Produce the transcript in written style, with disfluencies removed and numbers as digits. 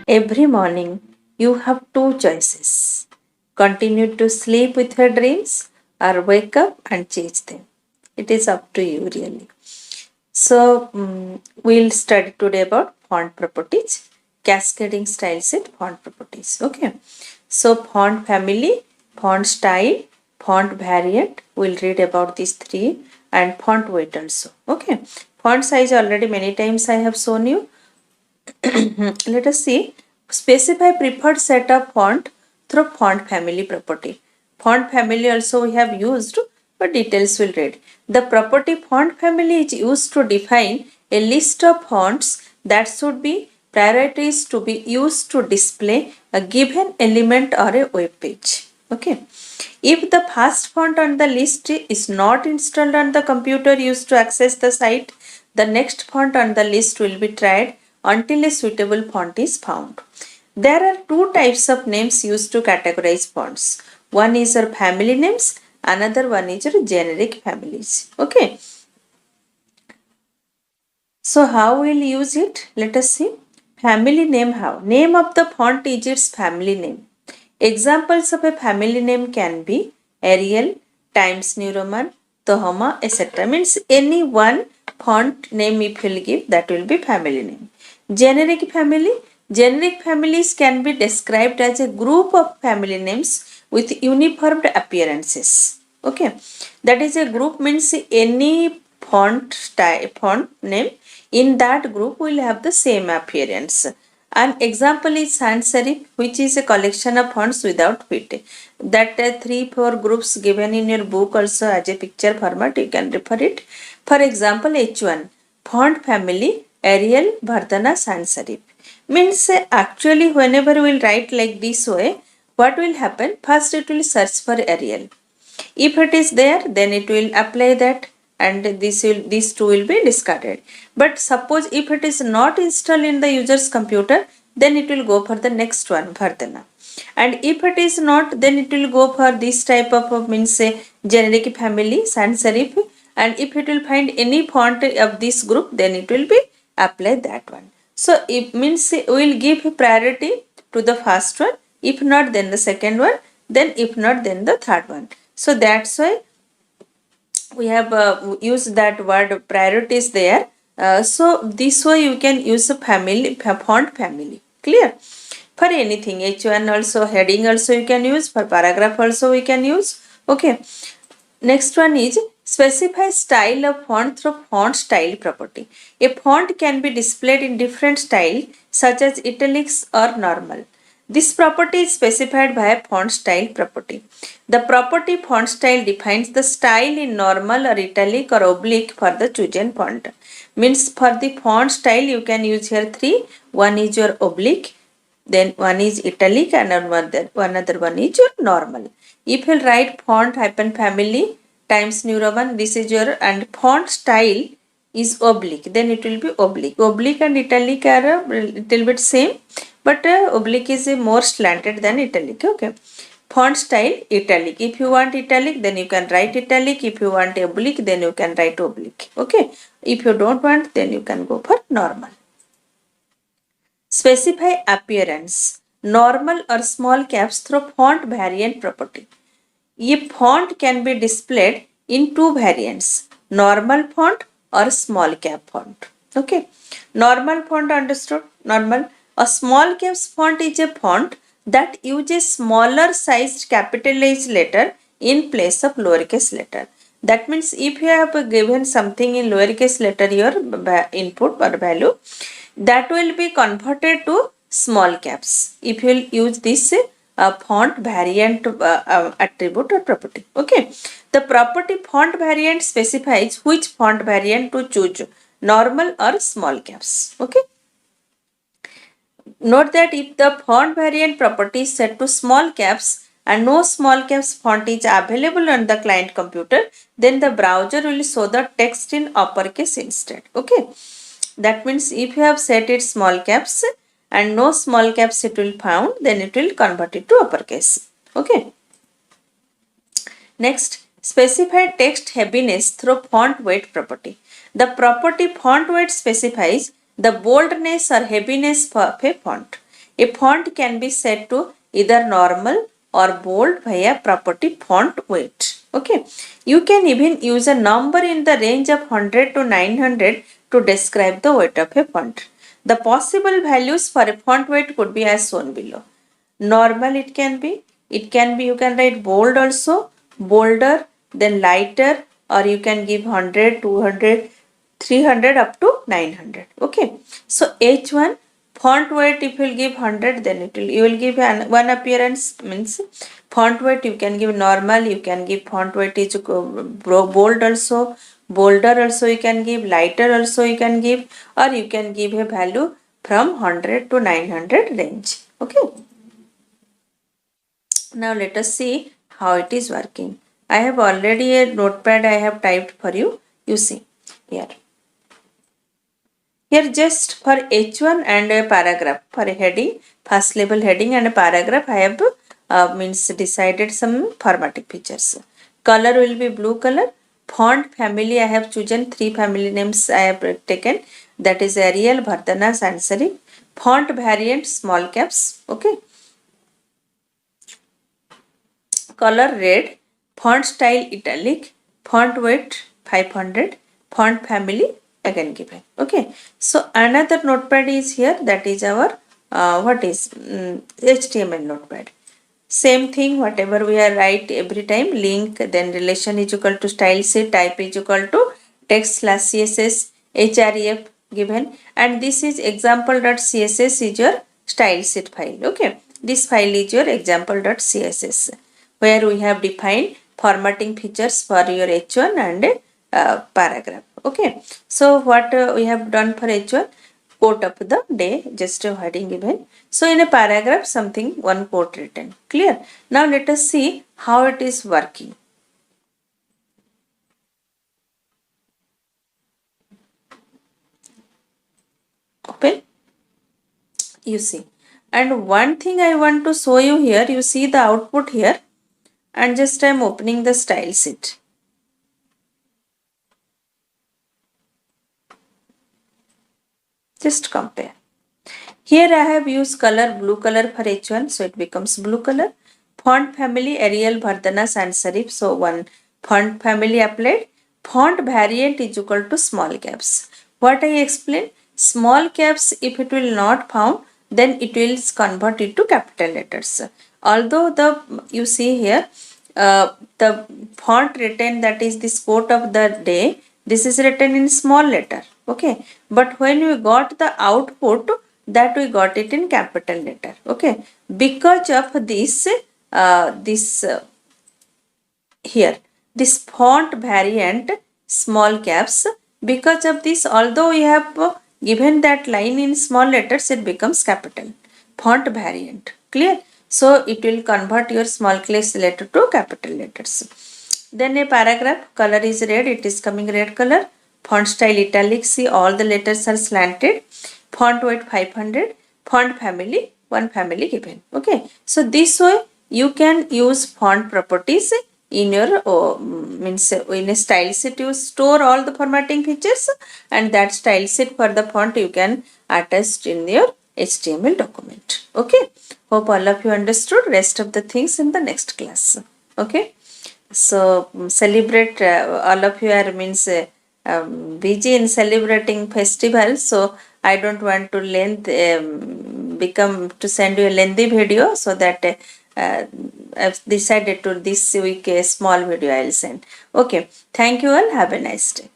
Every morning, you have two choices: continue to sleep with your dreams or wake up and change them. It is up to you, really. So, we'll study today about font properties, cascading style set font properties. Okay. So, font family, font style, font variant. We'll read about these three, and font weight also. Okay. Font size already many times I have shown you. Let us see. Specify preferred set of font through font family property. Font family also we have used, but details will read. The property font family is used to define a list of fonts that should be prioritized to be used to display a given element or a web page. Okay. If the first font on the list is not installed on the computer used to access the site, the next font on the list will be tried until a suitable font is found. There are two types of names used to categorize fonts. One is your family names, another one is your generic families. Okay. So how we'll use it? Let us see. Family name how? Name of the font is its family name. Examples of a family name can be Arial, Times New Roman, Tahoma, etc. Means any one font name if you will give, that will be family name. Generic family. Generic families can be described as a group of family names with uniform appearances. Okay. That is a group means any font style, font name in that group will have the same appearance. An example is sans serif, which is a collection of fonts without fit. That 3-4 groups given in your book also as a picture format, you can refer it. For example, H1 font family Arial, Vardhana, sans serif. Means actually whenever we will write like this way, what will happen? First it will search for Arial. If it is there, then it will apply that, and these two will be discarded. But suppose if it is not installed in the user's computer, then it will go for the next one, Vardhana. And if it is not, then it will go for this type of means say generic family, sans serif. And if it will find any font of this group, then it will be apply that one. So it means we will give priority to the first one. If not, then the second one. Then if not, then the third one. So that's why we have used that word priorities there. So this way you can use a family, font family. Clear? For anything, H1 also, heading also you can use. For paragraph also we can use. Okay. Next one is specify style of font through font style property. A font can be displayed in different style such as italics or normal. This property is specified by a font style property. The property font style defines the style in normal or italic or oblique for the chosen font. Means for the font style you can use here three. One is your oblique, then one is italic, and another one is your normal. If you write font hyphen family Times New Roman, this is your, and font style is oblique, then it will be oblique. Oblique and italic are a little bit same, but oblique is more slanted than italic. Okay. Font style italic. If you want italic, then you can write italic. If you want oblique, then you can write oblique. Okay. If you don't want, then you can go for normal. Specify appearance, normal or small caps through font variant property. A font can be displayed in two variants, normal font or small cap font. Okay. Normal font understood? Normal. A small caps font is a font that uses smaller sized capitalized letter in place of lowercase letter. That means if you have given something in lowercase letter your input or value, that will be converted to small caps if you will use this font variant attribute or property. Okay. The property font variant specifies which font variant to choose, normal or small caps. Okay. Note that if the font variant property is set to small caps and no small caps font is available on the client computer, then the browser will show the text in uppercase instead. Okay. That means if you have set it small caps and no small caps it will found, then it will convert it to uppercase. Okay. Next, specify text heaviness through font weight property. The property font weight specifies the boldness or heaviness of a font. A font can be set to either normal or bold via property font weight. Okay. You can even use a number in the range of 100 to 900 to describe the weight of a font. The possible values for a font weight could be as shown below. Normal it can be you can write bold also, bolder, then lighter, or you can give 100, 200, 300 up to 900. Okay. So H1 font weight, if you will give 100, then you will give one appearance, means font weight you can give normal, you can give font weight is bold also, bolder also you can give, lighter also you can give, or you can give a value from 100 to 900 range. Okay. Now let us see how it is working. I have already a notepad I have typed for you. You see here. Here just for H1 and a paragraph, for a heading, first level heading and a paragraph, I have means decided some formatting features. Color will be blue color. Font family, I have chosen 3 family names I have taken, that is Arial, Vardhana, Sans Serif. Font variant small caps. Okay. Color red, font style italic, font weight 500, font family again given. Okay. So another notepad is here, that is our HTML notepad. Same thing, whatever we are write every time, link, then relation is equal to style sheet, type is equal to text slash css href given, and this is example.css is your style sheet file. Okay. This file is your example.css, where we have defined formatting features for your H1 and paragraph. Okay. So what we have done for H1, quote of the day, just a heading given. So in a paragraph, something, one quote written. Clear? Now let us see how it is working. Open. You see. And one thing I want to show you here, you see the output here, and just I am opening the style sheet. Just compare. Here I have used color blue color for H1, so it becomes blue color. Font family Arial, Vardhana, Sans Serif, so one font family applied. Font variant is equal to small caps. What I explained, small caps if it will not found, then it will convert it to capital letters. Although you see here the font written, that is this quote of the day, this is written in small letter. Okay. But when we got the output, that we got it in capital letter. Okay. Because of this here, this font variant small caps, because of this, although we have given that line in small letters, it becomes capital. Font variant. Clear? So it will convert your small case letter to capital letters. Then a paragraph, color is red, it is coming red color. Font style italic, see all the letters are slanted. Font weight 500. Font family, one family given. Okay. So this way you can use font properties in your means in a style sheet. You store all the formatting features, and that style sheet for the font you can attach in your HTML document. Okay. Hope all of you understood. Rest of the things in the next class. Okay. So celebrate, all of you are busy in celebrating festivals, so I don't want to send you a lengthy video, so that I've decided to this week a small video I'll send. Okay, thank you all, have a nice day.